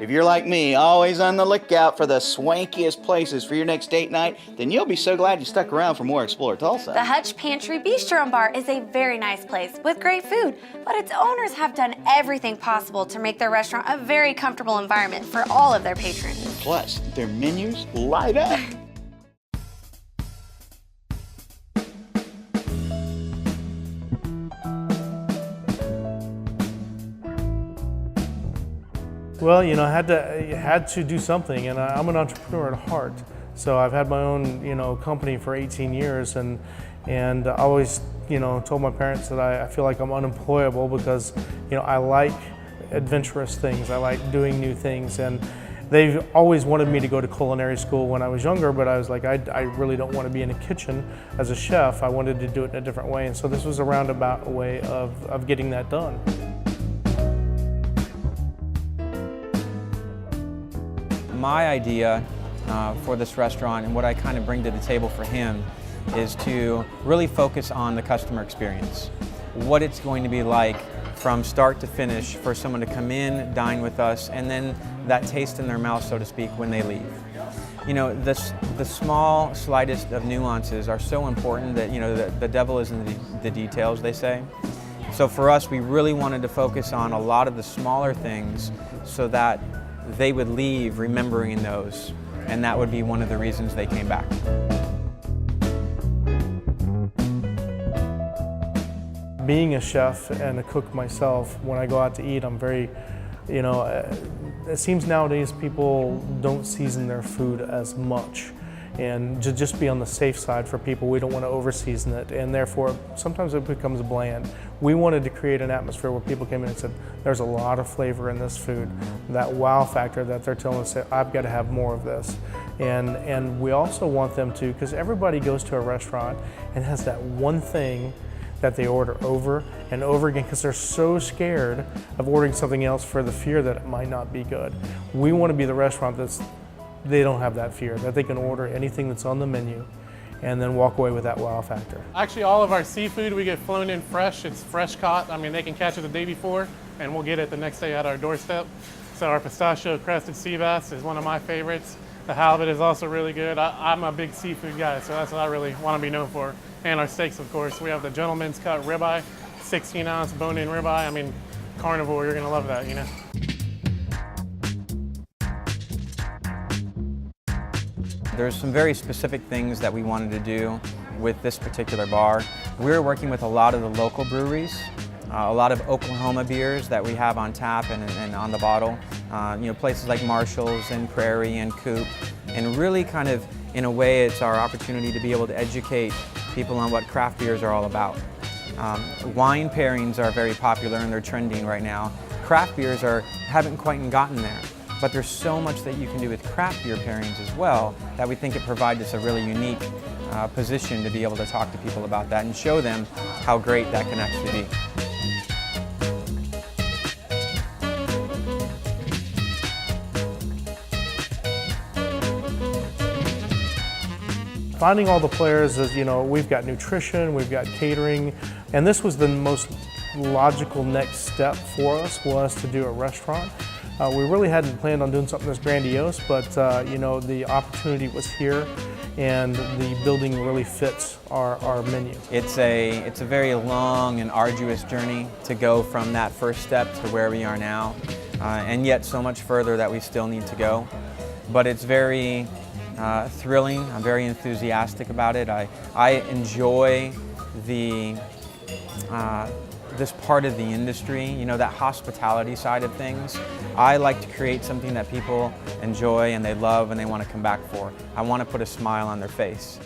If you're like me, always on the lookout for the swankiest places for your next date night, then you'll be so glad you stuck around for more Explore Tulsa. The Hutch Pantry Bistro and Bar is a very nice place with great food, but its owners have done everything possible to make their restaurant a very comfortable environment for all of their patrons. Plus, their menus light up. Well, you know, I had to do something, and I'm an entrepreneur at heart. So I've had my own, company for 18 years, and I always, told my parents that I feel like I'm unemployable because, I like adventurous things. I like doing new things, and they've always wanted me to go to culinary school when I was younger, but I was like, I really don't want to be in a kitchen as a chef. I wanted to do it in a different way, and so this was a roundabout way of getting that done. My idea for this restaurant and what I kind of bring to the table for him is to really focus on the customer experience. What it's going to be like from start to finish for someone to come in, dine with us, and then that taste in their mouth, so to speak, when they leave. The small, slightest of nuances are so important that, the devil is in the details, they say. So for us, we really wanted to focus on a lot of the smaller things so that they would leave remembering those, and that would be one of the reasons they came back. Being a chef and a cook myself, when I go out to eat, I'm very, it seems nowadays people don't season their food as much. And to just be on the safe side for people, we don't want to over-season it, and therefore sometimes it becomes bland. We wanted to create an atmosphere where people came in and said, there's a lot of flavor in this food. That wow factor that they're telling us, I've got to have more of this. And we also want them to, because everybody goes to a restaurant and has that one thing that they order over and over again because they're so scared of ordering something else for the fear that it might not be good. We want to be the restaurant they don't have that fear, that they can order anything that's on the menu and then walk away with that wow factor. Actually, all of our seafood, we get flown in fresh. It's fresh caught. I mean, they can catch it the day before and we'll get it the next day at our doorstep. So our pistachio crested sea bass is one of my favorites. The halibut is also really good. I'm a big seafood guy, so that's what I really want to be known for. And our steaks, of course. We have the gentleman's cut ribeye, 16-ounce bone-in ribeye. I mean, carnivore, you're gonna love that, There's some very specific things that we wanted to do with this particular bar. We're working with a lot of the local breweries, a lot of Oklahoma beers that we have on tap and on the bottle. Places like Marshall's and Prairie and Coop. And really kind of, in a way, it's our opportunity to be able to educate people on what craft beers are all about. Wine pairings are very popular and they're trending right now. Craft beers haven't quite gotten there. But there's so much that you can do with craft beer pairings as well that we think it provides us a really unique position to be able to talk to people about that and show them how great that can actually be. Finding all the players is, we've got nutrition, we've got catering, and this was the most logical next step for us, was to do a restaurant. We really hadn't planned on doing something this grandiose, but the opportunity was here, and the building really fits our menu. It's a very long and arduous journey to go from that first step to where we are now, and yet so much further that we still need to go. But it's very thrilling. I'm very enthusiastic about it. I enjoy this part of the industry, that hospitality side of things. I like to create something that people enjoy and they love and they want to come back for. I want to put a smile on their face.